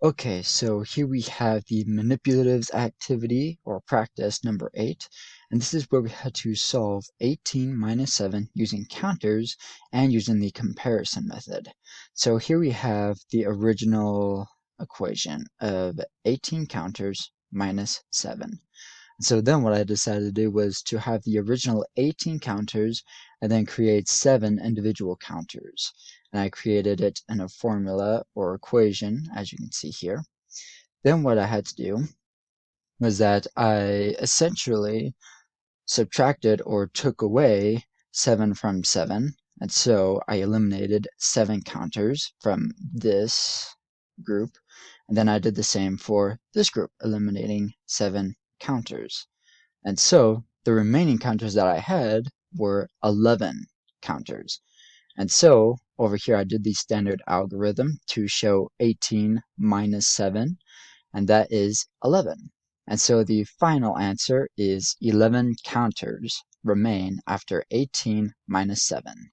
Okay, so here we have the manipulatives activity or practice number 8, and this is where we had to solve 18 minus 7 using counters and using the comparison method. So here we have the original equation of 18 counters minus 7. So then what I decided to do was to have the original 18 counters and then create 7 individual counters. And I created it in a formula or equation, as you can see here. Then what I had to do was that I essentially subtracted or took away 7 from 7. And so I eliminated 7 counters from this group. And then I did the same for this group, eliminating 7 counters. And so the remaining counters that I had were 11 counters. And so over here I did the standard algorithm to show 18 minus 7, and that is 11. And so the final answer is 11 counters remain after 18 minus 7.